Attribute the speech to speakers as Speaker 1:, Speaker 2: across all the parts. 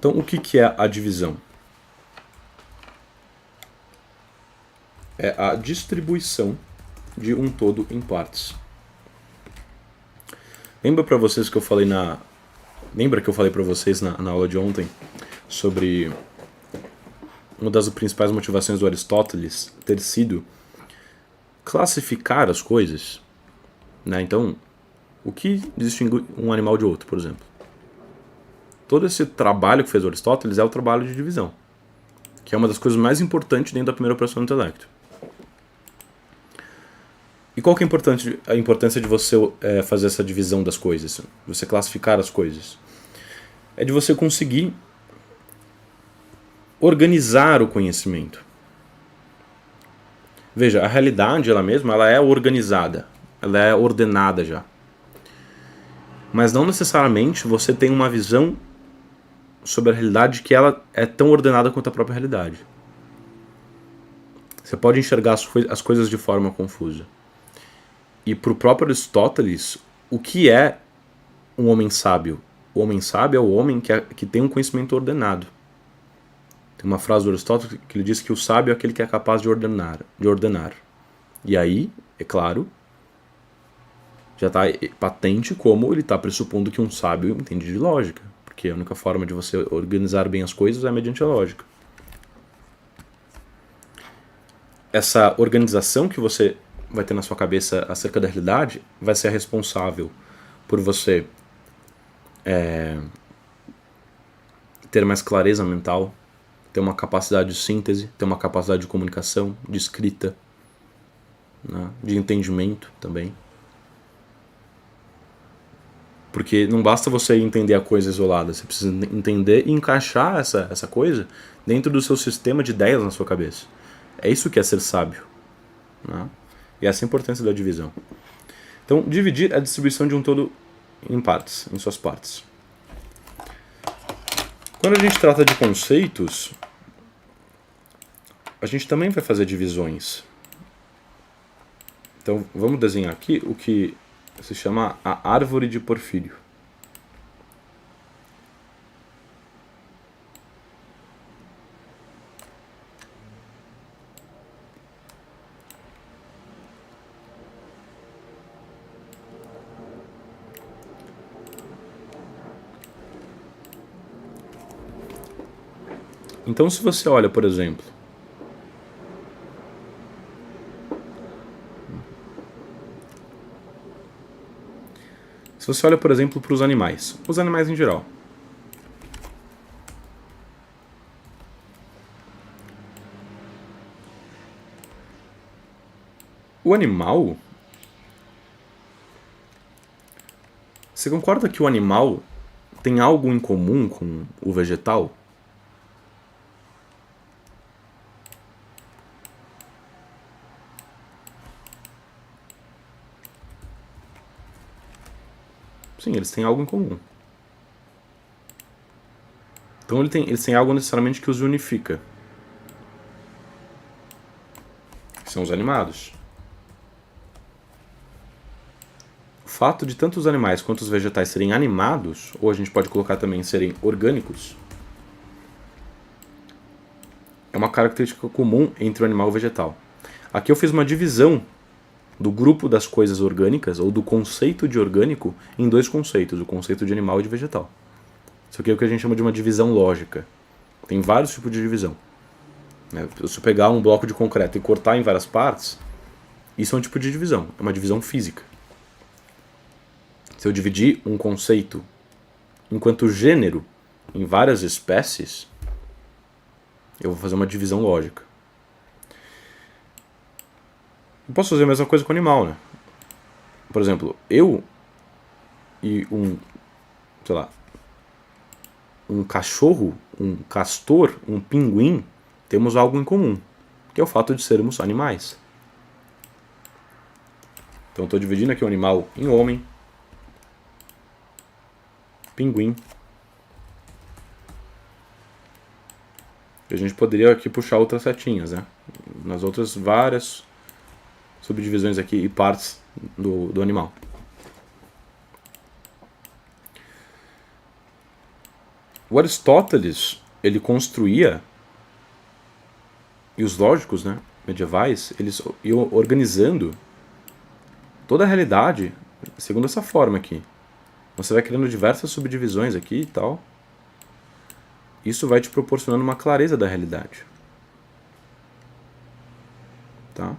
Speaker 1: Então, o que é a divisão? É a distribuição de um todo em partes. Lembra que eu falei para vocês na aula de ontem sobre uma das principais motivações do Aristóteles ter sido classificar as coisas, né? Então, o que distingue um animal de outro, por exemplo? Todo esse trabalho que fez o Aristóteles é o trabalho de divisão, que é uma das coisas mais importantes dentro da primeira operação do intelecto. E qual que é a importância de você fazer essa divisão das coisas, você classificar as coisas? É de você conseguir organizar o conhecimento. Veja, a realidade ela mesma ela é organizada, ela é ordenada já. Mas não necessariamente você tem uma visão sobre a realidade que ela é tão ordenada quanto a própria realidade. Você pode enxergar as coisas de forma confusa. E para o próprio Aristóteles, o que é um homem sábio? O homem sábio é o homem que tem um conhecimento ordenado. Tem uma frase do Aristóteles que ele diz que o sábio é aquele que é capaz de ordenar. E aí, é claro, já está patente como ele está pressupondo que um sábio entende de lógica. Porque a única forma de você organizar bem as coisas é mediante a lógica. Essa organização que você vai ter na sua cabeça acerca da realidade vai ser a responsável por você ter mais clareza mental, ter uma capacidade de síntese, ter uma capacidade de comunicação, de escrita, né, de entendimento também. Porque não basta você entender a coisa isolada, você precisa entender e encaixar essa coisa dentro do seu sistema de ideias na sua cabeça. É isso que é ser sábio, né? E essa é a importância da divisão. Então, dividir é a distribuição de um todo em partes, em suas partes. Quando a gente trata de conceitos, a gente também vai fazer divisões. Então, vamos desenhar aqui o que se chama a árvore de Porfírio. Então, se você olha, por exemplo, para os animais em geral. O animal, você concorda que o animal tem algo em comum com o vegetal? Sim, eles têm algo em comum. Então eles têm algo necessariamente que os unifica. São os animados. O fato de tanto os animais quanto os vegetais serem animados, ou a gente pode colocar também serem orgânicos, é uma característica comum entre o animal e o vegetal. Aqui eu fiz uma divisão do grupo das coisas orgânicas, ou do conceito de orgânico, em dois conceitos, o conceito de animal e de vegetal. Isso aqui é o que a gente chama de uma divisão lógica. Tem vários tipos de divisão. Se eu pegar um bloco de concreto e cortar em várias partes, isso é um tipo de divisão, é uma divisão física. Se eu dividir um conceito enquanto gênero em várias espécies, eu vou fazer uma divisão lógica. Eu posso fazer a mesma coisa com o animal, né? Por exemplo, eu e um cachorro, um castor, um pinguim, temos algo em comum, que é o fato de sermos animais. Então estou dividindo aqui o animal em homem, pinguim. E a gente poderia aqui puxar outras setinhas, né? Nas outras várias subdivisões aqui e partes do animal. O Aristóteles, ele construía, e os lógicos, né, medievais, eles iam organizando toda a realidade segundo essa forma aqui. Você vai criando diversas subdivisões aqui e tal. Isso vai te proporcionando uma clareza da realidade. Tá?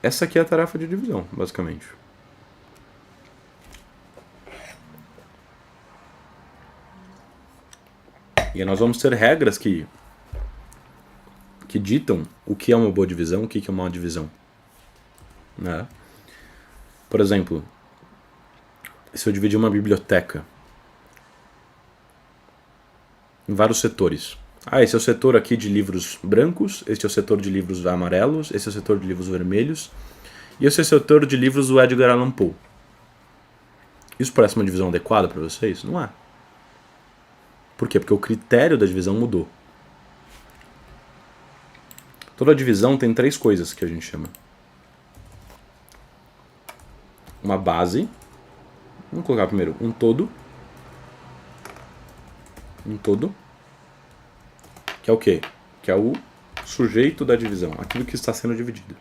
Speaker 1: Essa aqui é a tarefa de divisão, basicamente. E aí nós vamos ter regras que ditam o que é uma boa divisão, o que é uma má divisão. Né? Por exemplo, se eu dividir uma biblioteca em vários setores. Esse é o setor aqui de livros brancos, este é o setor de livros amarelos, esse é o setor de livros vermelhos, e esse é o setor de livros do Edgar Allan Poe. Isso parece uma divisão adequada para vocês? Não é. Por quê? Porque o critério da divisão mudou. Toda divisão tem 3 coisas que a gente chama. Uma base. Vamos colocar primeiro um todo. Um todo. Que é o quê? Que é o sujeito da divisão. Aquilo que está sendo dividido.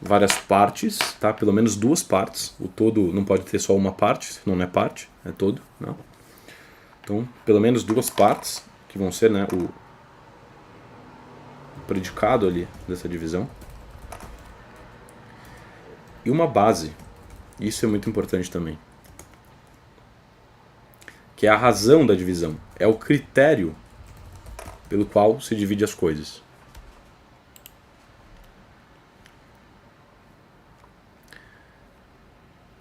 Speaker 1: Várias partes, tá? Pelo menos 2 partes. O todo não pode ter só uma parte, senão não é parte, é todo, não. Então, pelo menos 2 partes, que vão ser, né, o predicado ali dessa divisão. E uma base. Isso é muito importante também. Que é a razão da divisão. É o critério pelo qual se divide as coisas.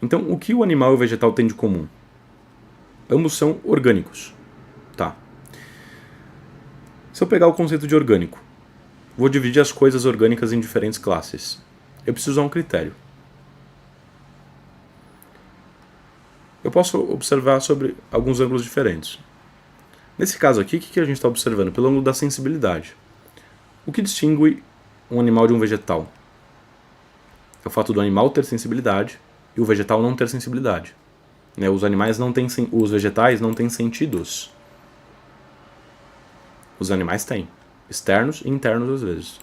Speaker 1: Então, o que o animal e o vegetal têm de comum? Ambos são orgânicos. Tá. Se eu pegar o conceito de orgânico, vou dividir as coisas orgânicas em diferentes classes. Eu preciso usar um critério. Eu posso observar sobre alguns ângulos diferentes. Nesse caso aqui, o que a gente está observando? Pelo ângulo da sensibilidade. O que distingue um animal de um vegetal? É o fato do animal ter sensibilidade e o vegetal não ter sensibilidade. Os animais não têm, os vegetais não têm sentidos. Os animais têm. Externos e internos às vezes.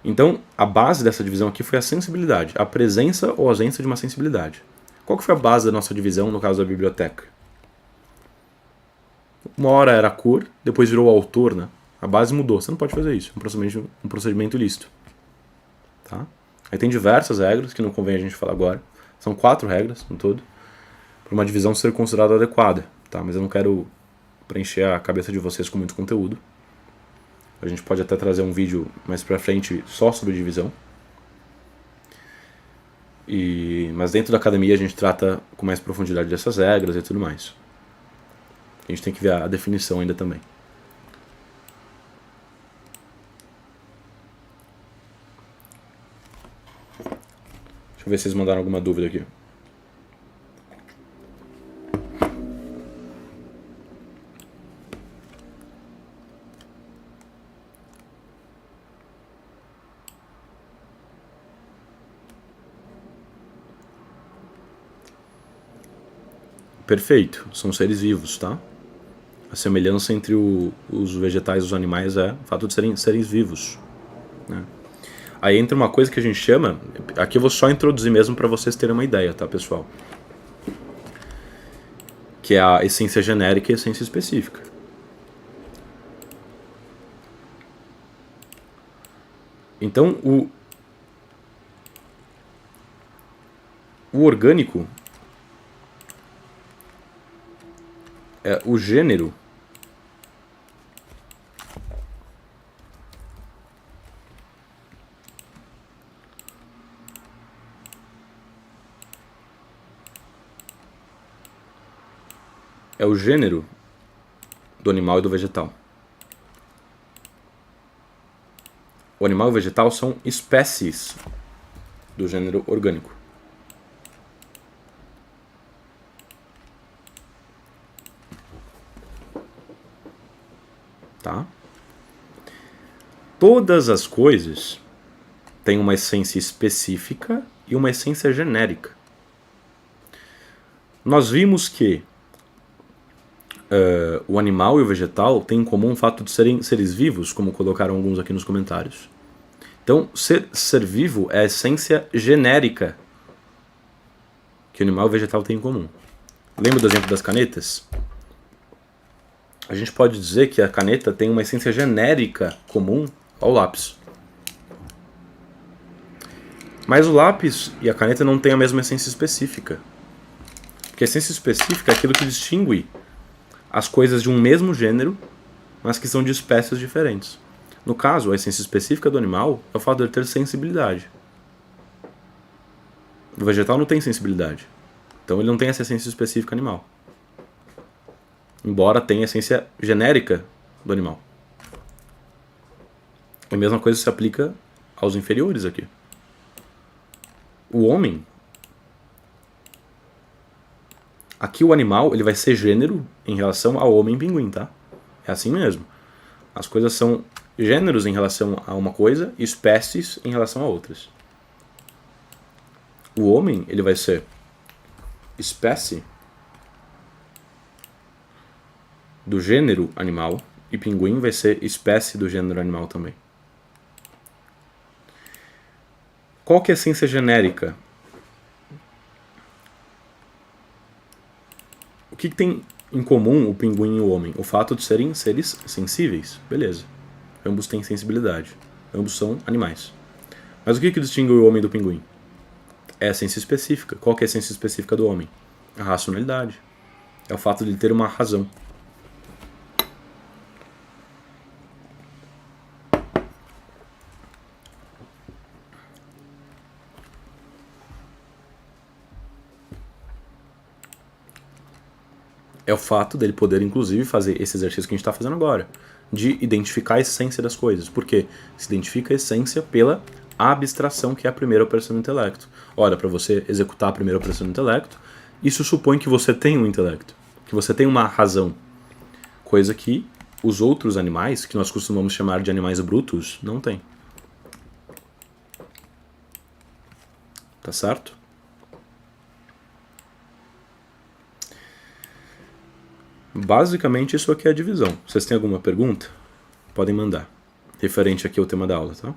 Speaker 1: Então, a base dessa divisão aqui foi a sensibilidade. A presença ou ausência de uma sensibilidade. Qual que foi a base da nossa divisão no caso da biblioteca? Uma hora era a cor, depois virou o autor, né? A base mudou. Você não pode fazer isso. É um procedimento ilícito. Tá? Aí tem diversas regras que não convém a gente falar agora. São 4 regras no todo. Para uma divisão ser considerada adequada. Tá? Mas eu não quero preencher a cabeça de vocês com muito conteúdo. A gente pode até trazer um vídeo mais pra frente só sobre divisão. Mas dentro da academia a gente trata com mais profundidade dessas regras e tudo mais. A gente tem que ver a definição ainda também. Deixa eu ver se vocês mandaram alguma dúvida aqui. Perfeito, são seres vivos, tá? A semelhança entre os vegetais e os animais é o fato de serem seres vivos, né? Aí entra uma coisa que a gente chama, aqui eu vou só introduzir mesmo para vocês terem uma ideia, tá, pessoal? Que é a essência genérica e a essência específica. Então, o orgânico, o gênero, é o gênero do animal e do vegetal. O animal e o vegetal são espécies do gênero orgânico. tá? Todas as coisas têm uma essência específica e uma essência genérica. Nós vimos que o animal e o vegetal têm em comum o fato de serem seres vivos, como colocaram alguns aqui nos comentários. Então, ser vivo é a essência genérica que o animal e o vegetal têm em comum. Lembra do exemplo das canetas? A gente pode dizer que a caneta tem uma essência genérica comum ao lápis. Mas o lápis e a caneta não têm a mesma essência específica. Porque a essência específica é aquilo que distingue as coisas de um mesmo gênero, mas que são de espécies diferentes. No caso, a essência específica do animal é o fato de ele ter sensibilidade. O vegetal não tem sensibilidade. Então ele não tem essa essência específica animal. Embora tenha a essência genérica do animal. A mesma coisa se aplica aos inferiores aqui. O homem... Aqui o animal ele vai ser gênero em relação ao homem-pinguim, tá? É assim mesmo. As coisas são gêneros em relação a uma coisa e espécies em relação a outras. O homem ele vai ser espécie do gênero animal e pinguim vai ser espécie do gênero animal também. Qual que é a essência genérica? O que tem em comum o pinguim e o homem? O fato de serem seres sensíveis. Beleza. Ambos têm sensibilidade. Ambos são animais. Mas o que distingue o homem do pinguim? É a essência específica. Qual que é a essência específica do homem? A racionalidade. É o fato de ele ter uma razão. É o fato dele poder, inclusive, fazer esse exercício que a gente está fazendo agora, de identificar a essência das coisas. Por quê? Se identifica a essência pela abstração, que é a primeira operação do intelecto. Ora, para você executar a primeira operação do intelecto, isso supõe que você tem um intelecto, que você tem uma razão, coisa que os outros animais, que nós costumamos chamar de animais brutos, não têm. Tá certo? Basicamente isso aqui é a divisão. Vocês têm alguma pergunta? Podem mandar. Referente aqui ao tema da aula, tá?